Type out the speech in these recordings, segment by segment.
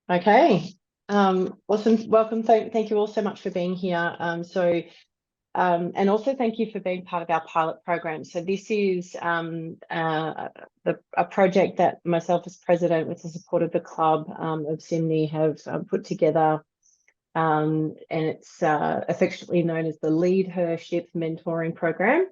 Okay. Awesome. Welcome. Thank you all so much for being here. And also thank you for being part of our pilot program. So this is a project that myself as president, with the support of the club of SIMNI, have put together. And it's affectionately known as the Lead-HER-ship Mentoring Programme.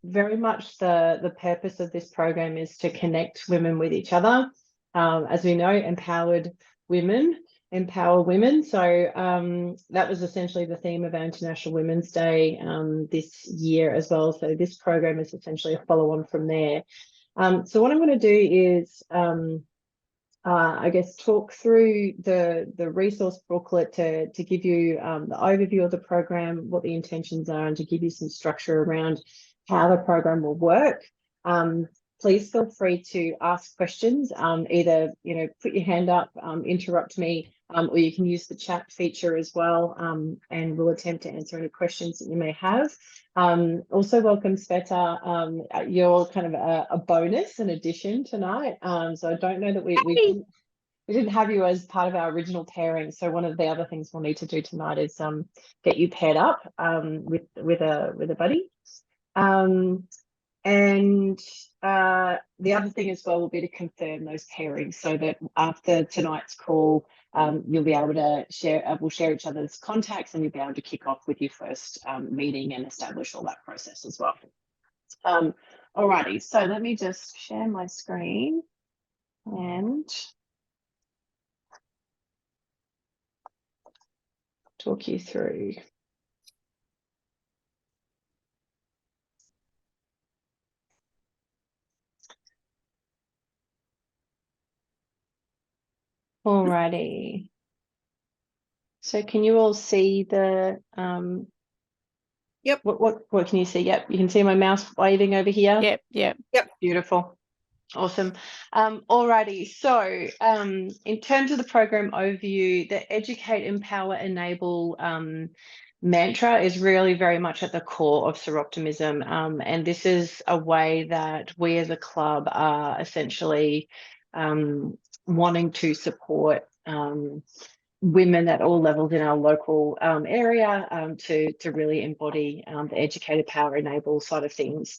Very much the purpose of this program is to connect women with each other. As we know, empowered women empower women. So that was essentially the theme of our International Women's Day this year as well. So this program is essentially a follow-on from there. So what I'm going to do is I guess talk through the resource booklet to give you the overview of the program, what the intentions are, and to give you some structure around how the program will work. Please feel free to ask questions, either put your hand up, interrupt me, or you can use the chat feature as well, and we'll attempt to answer any questions that you may have. Also welcome, Sveta. You're kind of a bonus, an addition tonight. So I don't know that we didn't have you as part of our original pairing. So one of the other things we'll need to do tonight is get you paired up with a buddy. And the other thing as well will be to confirm those pairings, so that after tonight's call, you'll be able to we'll share each other's contacts, and you'll be able to kick off with your first meeting and establish all that process as well. Alrighty, so let me just share my screen and talk you through. Alrighty. So can you all see the Yep. What can you see? Yep, you can see my mouse waving over here. Yep. Beautiful. Awesome. Alrighty. So in terms of the program overview, the educate, empower, enable mantra is really very much at the core of Soroptimism. And this is a way that we as a club are essentially wanting to support women at all levels in our local area to really embody the educated, power, enable side of things.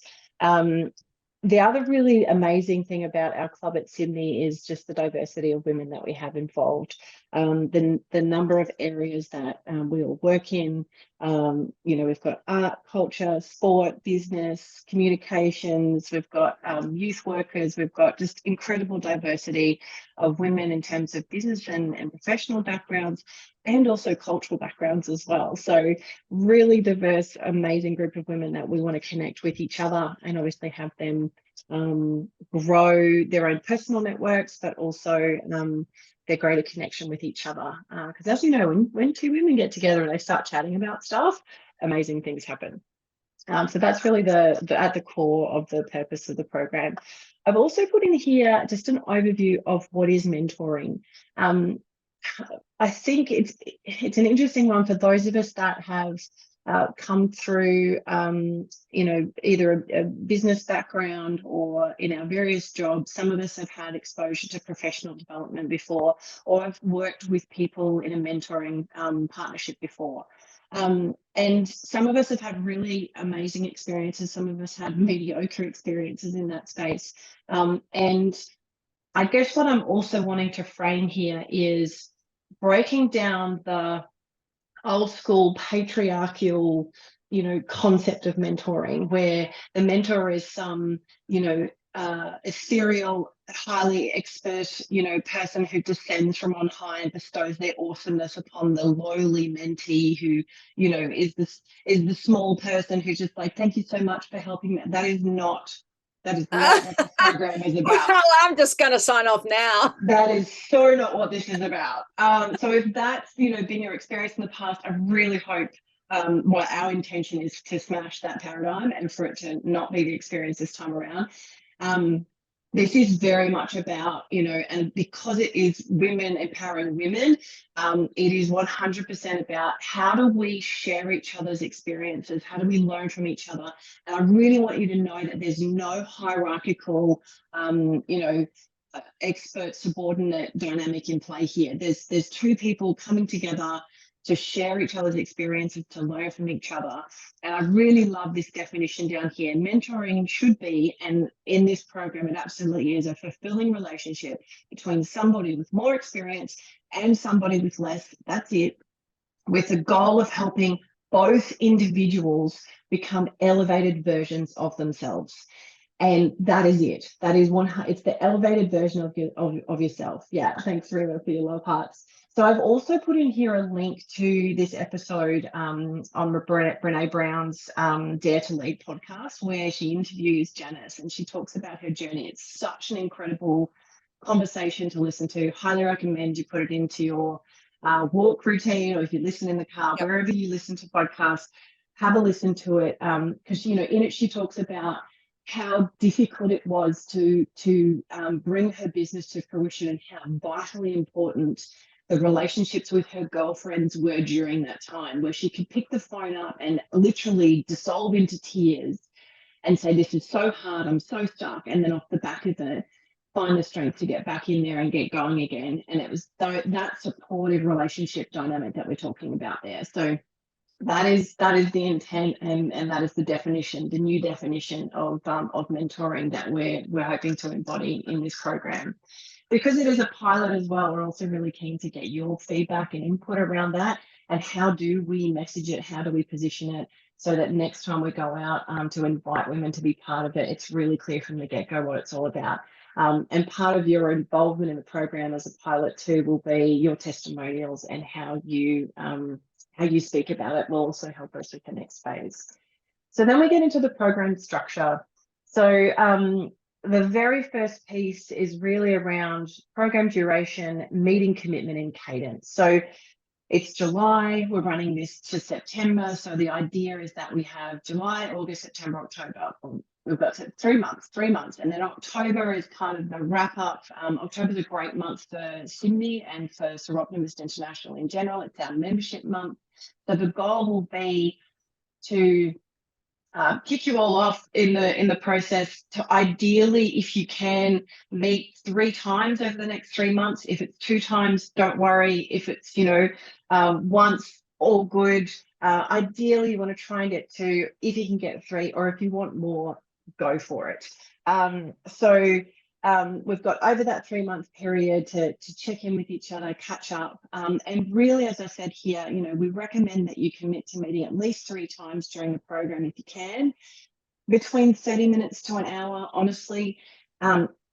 The other really amazing thing about our club at SIMNI is just the diversity of women that we have involved. The number of areas that we all work in. We've got art, culture, sport, business, communications. We've got youth workers. We've got just incredible diversity of women in terms of business and professional backgrounds, and also cultural backgrounds as well. So really diverse, amazing group of women that we want to connect with each other, and obviously have them grow their own personal networks, but also their greater connection with each other. Because as you know, when two women get together and they start chatting about stuff, amazing things happen. So that's really at the core of the purpose of the program. I've also put in here just an overview of what is mentoring. I think it's an interesting one for those of us that have come through, either a business background or in our various jobs. Some of us have had exposure to professional development before, or have worked with people in a mentoring partnership before. And some of us have had really amazing experiences. Some of us had mediocre experiences in that space. And I guess what I'm also wanting to frame here is breaking down the old school patriarchal, concept of mentoring, where the mentor is some, ethereal, highly expert, person who descends from on high and bestows their awesomeness upon the lowly mentee who, is the small person who's just like, thank you so much for helping me. That is not what this program is about. Well, I'm just going to sign off now. That is so not what this is about. So if that's, been your experience in the past, I really hope what our intention is to smash that paradigm and for it to not be the experience this time around. this is very much about, and because it is women empowering women, it is 100% about how do we share each other's experiences? How do we learn from each other? And I really want you to know that there's no hierarchical, expert subordinate dynamic in play here. There's two people coming together to share each other's experiences, to learn from each other. And I really love this definition down here. Mentoring should be, and in this program, it absolutely is, a fulfilling relationship between somebody with more experience and somebody with less. That's it. With the goal of helping both individuals become elevated versions of themselves. And that is it. That is it's the elevated version of yourself. Yeah, thanks, Rima, for your love hearts. So I've also put in here a link to this episode on Brene Brown's Dare to Lead podcast, where she interviews Janice and she talks about her journey. It's such an incredible conversation to listen to. Highly recommend you put it into your walk routine, or if you listen in the car, Yep. wherever you listen to podcasts, have a listen to it. Because, in it, she talks about how difficult it was to bring her business to fruition and how vitally important the relationships with her girlfriends were during that time, where she could pick the phone up and literally dissolve into tears and say, this is so hard, I'm so stuck. And then off the back of it, find the strength to get back in there and get going again. And it was that supportive relationship dynamic that we're talking about there. So that is the intent, and that is the definition, the new definition of mentoring that we're hoping to embody in this program. Because it is a pilot as well, we're also really keen to get your feedback and input around that, and how do we message it, how do we position it, so that next time we go out to invite women to be part of it, it's really clear from the get-go what it's all about. And part of your involvement in the program as a pilot too will be your testimonials, and how you speak about it will also help us with the next phase. So then we get into the program structure. So the very first piece is really around program duration, meeting commitment, and cadence. So it's July, we're running this to September. So the idea is that we have July, August, September, October. We've got 3 months. And then October is kind of the wrap up. October is a great month for SIMNI and for Seroptimist International in general. It's our membership month. So the goal will be to kick you all off in the process to, ideally, if you can, meet 3 times over the next 3 months. If it's 2 times, don't worry. If it's once, all good. Ideally, you want to try and get 2. If you can get 3, or if you want more, go for it. We've got over that 3-month period to check in with each other, catch up, and really, as I said here, we recommend that you commit to meeting at least 3 times during the program if you can, between 30 minutes to an hour. Honestly,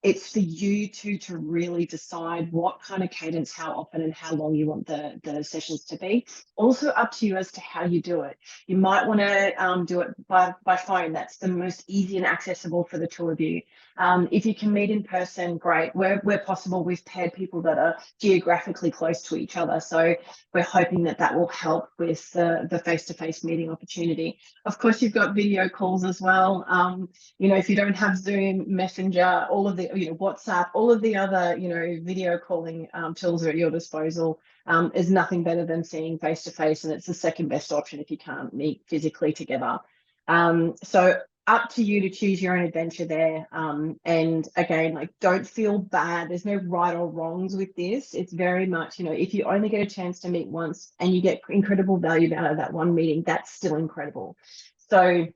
it's for you to really decide what kind of cadence, how often, and how long you want the sessions to be. Also up to you as to how you do it. You might want to do it by phone. That's the most easy and accessible for the 2 of you. If you can meet in person, great. Where possible, we've paired people that are geographically close to each other. So we're hoping that will help with the face-to-face meeting opportunity. Of course, you've got video calls as well. If you don't have Zoom, Messenger, all of the, WhatsApp, all of the other, video calling tools are at your disposal. Is nothing better than seeing face-to-face, and it's the second best option if you can't meet physically together. So up to you to choose your own adventure there. And again, don't feel bad. There's no right or wrongs with this. It's very much, if you only get a chance to meet once and you get incredible value out of that one meeting, that's still incredible. So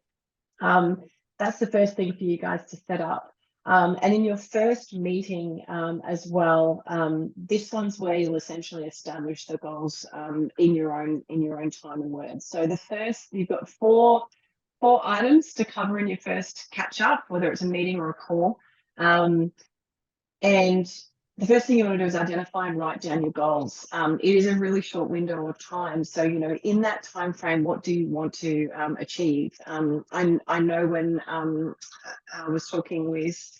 that's the first thing for you guys to set up. And in your first meeting as well, this one's where you'll essentially establish the goals in your own time and words. So the first, you've got four items to cover in your first catch up, whether it's a meeting or a call. And the first thing you want to do is identify and write down your goals. It is a really short window of time. So, in that time frame, what do you want to achieve? I know when I was talking with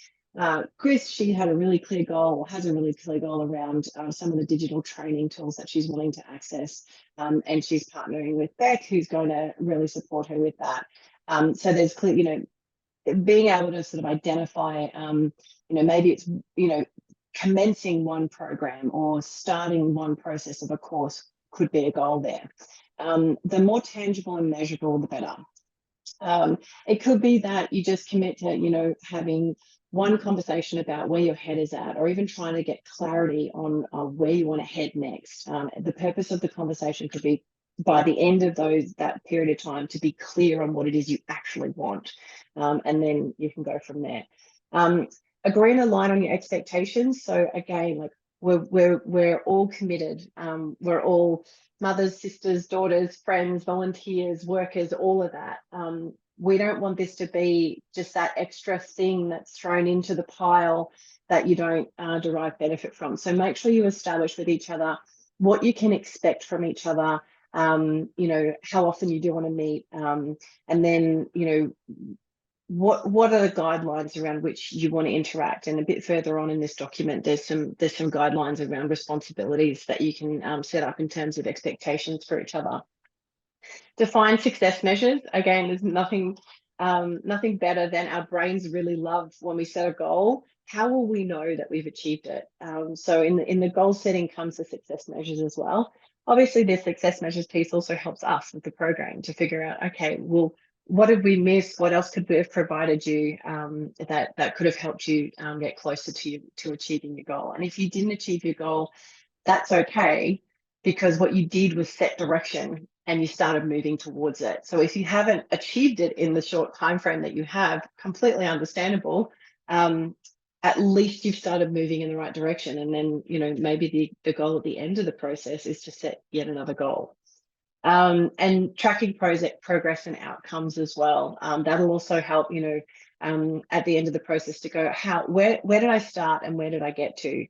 Chris, she had a really clear goal, or has a really clear goal around some of the digital training tools that she's wanting to access. And she's partnering with Beck, who's going to really support her with that. So there's clear, being able to sort of identify, maybe it's, commencing one program or starting one process of a course could be a goal there. The more tangible and measurable, the better. It could be that you just commit to, having one conversation about where your head is at, or even trying to get clarity on where you want to head next. The purpose of the conversation could be, by the end of that period of time, to be clear on what it is you actually want, and then you can go from there. Agree and align on your expectations. So again, like we're all committed. We're all mothers, sisters, daughters, friends, volunteers, workers, all of that. We don't want this to be just that extra thing that's thrown into the pile that you don't derive benefit from. So make sure you establish with each other what you can expect from each other, how often you do want to meet, and then, what are the guidelines around which you want to interact. And a bit further on in this document, there's some guidelines around responsibilities that you can set up in terms of expectations for each other. Define success measures. Again, there's nothing better than our brains really love when we set a goal. How will we know that we've achieved it? So in the goal setting comes the success measures as well. Obviously, the success measures piece also helps us with the program to figure out, okay, well, what did we miss? What else could we have provided you that could have helped you get closer to achieving your goal? And if you didn't achieve your goal, that's okay, because what you did was set direction and you started moving towards it. So if you haven't achieved it in the short time frame that you have, completely understandable. At least you've started moving in the right direction. And then, maybe the goal at the end of the process is to set yet another goal. And tracking progress and outcomes as well. That'll also help, at the end of the process to go, where did I start and where did I get to?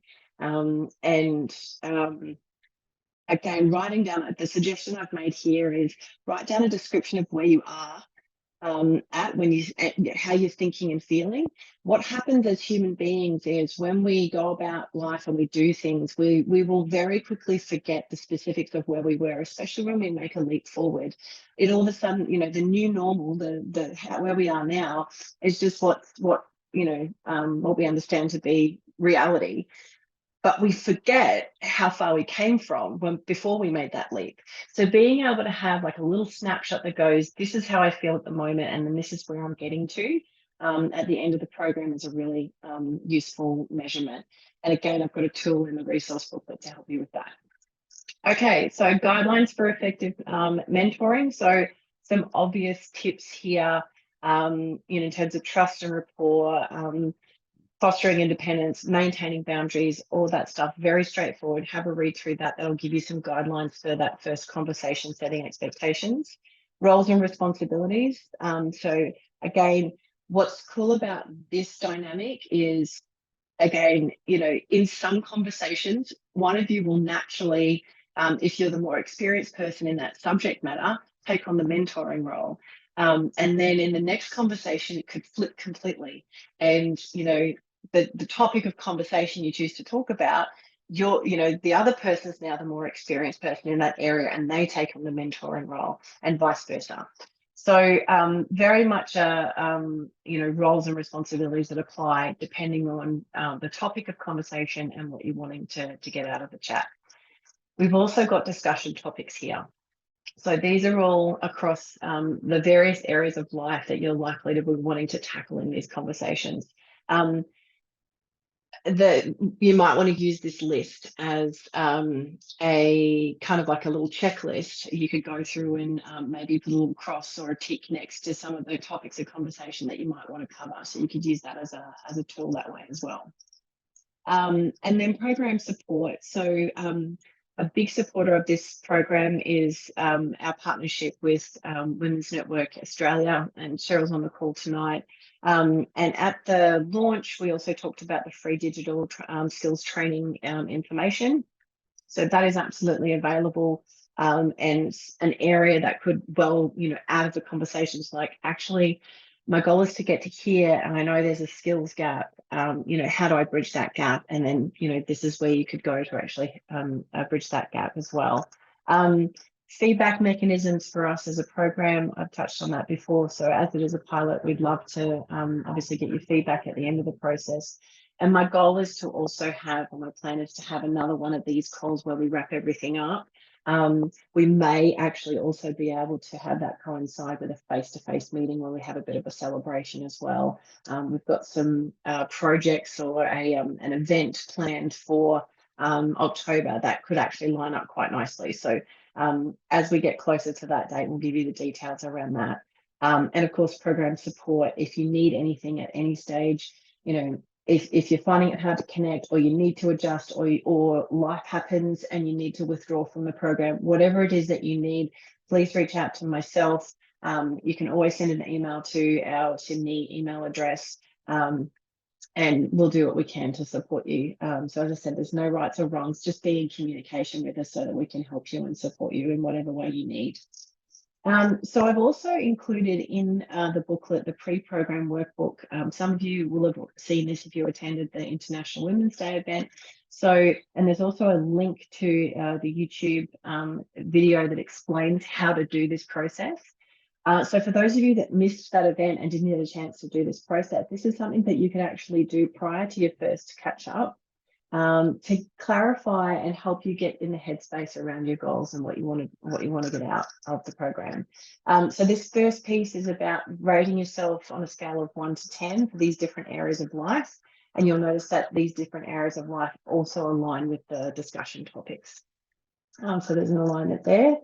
Again, writing down, the suggestion I've made here is write down a description of where you are how you're thinking and feeling. What happens as human beings is when we go about life and we do things, we will very quickly forget the specifics of where we were, especially when we make a leap forward. It all of a sudden, the new normal, where we are now is just what we understand to be reality. But we forget how far we came from before we made that leap. So being able to have like a little snapshot that goes, this is how I feel at the moment, and then this is where I'm getting to at the end of the program is a really useful measurement. And again, I've got a tool in the resource booklet to help you with that. Okay, so guidelines for effective mentoring. So some obvious tips here, in terms of trust and rapport, fostering independence, maintaining boundaries, all that stuff, very straightforward. Have a read through that. That'll give you some guidelines for that first conversation, setting expectations. Roles and responsibilities. So again, what's cool about this dynamic is, again, in some conversations, one of you will naturally, if you're the more experienced person in that subject matter, take on the mentoring role. And then in the next conversation, it could flip completely. And, the topic of conversation you choose to talk about, the other person is now the more experienced person in that area, and they take on the mentoring role, and vice versa. So very much roles and responsibilities that apply depending on the topic of conversation and what you're wanting to get out of the chat. We've also got discussion topics here. So these are all across the various areas of life that you're likely to be wanting to tackle in these conversations. You might want to use this list as a kind of like a little checklist. You could go through and maybe put a little cross or a tick next to some of the topics of conversation that you might want to cover. So you could use that as a tool that way as well. And then program support. So a big supporter of this program is our partnership with Women's Network Australia, and Cheryl's on the call tonight. And at the launch, we also talked about the free digital skills training information. So that is absolutely available, and an area that could out of the conversations, like, actually, my goal is to get to here, and I know there's a skills gap. How do I bridge that gap? And then, this is where you could go to actually bridge that gap as well. Feedback mechanisms for us as a program, I've touched on that before. So as it is a pilot, we'd love to obviously get your feedback at the end of the process. And my goal is to also have, or my plan is to have another one of these calls where we wrap everything up. We may actually also be able to have that coincide with a face-to-face meeting where we have a bit of a celebration as well. We've got some projects or an event planned for October that could actually line up quite nicely. So as we get closer to that date, we'll give you the details around that. And of course, program support, if you need anything at any stage, you know, if you're finding it hard to connect, or you need to adjust, or life happens and you need to withdraw from the program, whatever it is that you need, please reach out to myself. You can always send an email to our SIMNI email address, and we'll do what we can to support you. So as I said, there's no rights or wrongs, just be in communication with us so that we can help you and support you in whatever way you need. So I've also included in the booklet the pre-program workbook. Some of you will have seen this if you attended the International Women's Day event. So, and there's also a link to the YouTube video that explains how to do this process. So for those of you that missed that event and didn't get a chance to do this process, this is something that you can actually do prior to your first catch up, to clarify and help you get in the headspace around your goals and what you want to get out of the program. So this first piece is about rating yourself on a scale of 1 to 10 for these different areas of life. And you'll notice that these different areas of life also align with the discussion topics. So there's an alignment there.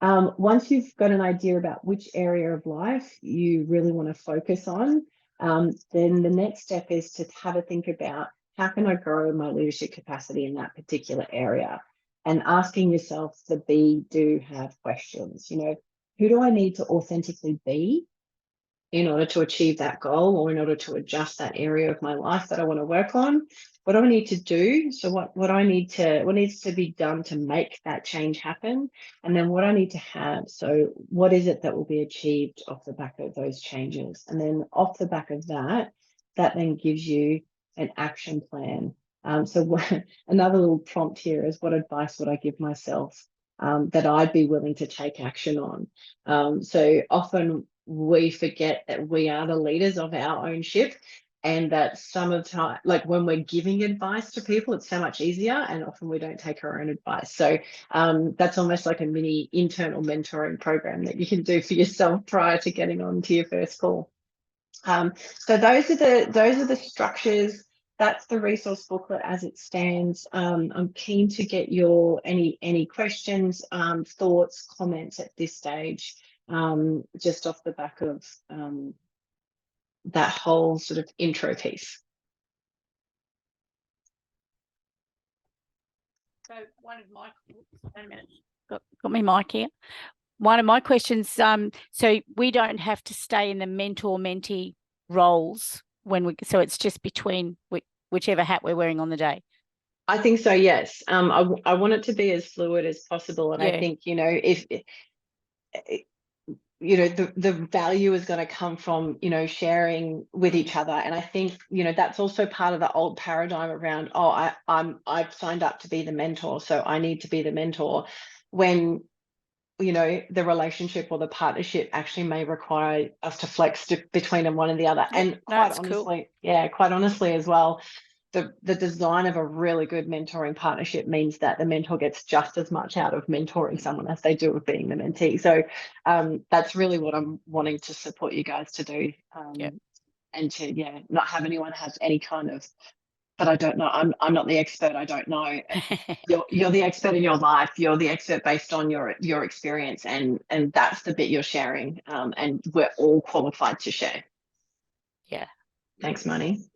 Once you've got an idea about which area of life you really want to focus on, then the next step is to have a think about, how can I grow my leadership capacity in that particular area? And asking yourself the be, do, have questions. You know, who do I need to authentically be in order to achieve that goal, or in order to adjust that area of my life that I want to work on? What do I need to do? So what needs to be done to make that change happen? And then what I need to have. So what is it that will be achieved off the back of those changes? And then off the back of that, that then gives you an action plan. So another little prompt here is, what advice would I give myself that I'd be willing to take action on? So often we forget that we are the leaders of our own ship, and that some of the time, like when we're giving advice to people, it's so much easier, and often we don't take our own advice. So that's almost like a mini internal mentoring program that you can do for yourself prior to getting on to your first call. So those are the structures. That's the resource booklet as it stands. I'm keen to get your any questions, thoughts, comments at this stage, just off the back of that whole sort of intro piece. So one of my, wait a minute, got my mic here. One of my questions, so we don't have to stay in the mentor-mentee roles so it's just between whichever hat we're wearing on the day. I think so, yes. I want it to be as fluid as possible, and yeah. I think, you know, if you know, the value is going to come from, you know, sharing with each other. And I think, you know, that's also part of the old paradigm around, oh, I've signed up to be the mentor, so I need to be the mentor, when, you know, the relationship or the partnership actually may require us to flex between one and the other. Yeah, and quite honestly, cool. Quite honestly as well, the design of a really good mentoring partnership means that the mentor gets just as much out of mentoring someone as they do of being the mentee. So that's really what I'm wanting to support you guys to do, and to not have anyone have any kind of, but I don't know, I'm not the expert, I don't know. You're the expert in your life, you're the expert based on your experience, and that's the bit you're sharing, and we're all qualified to share. Yeah. Thanks, Marnie.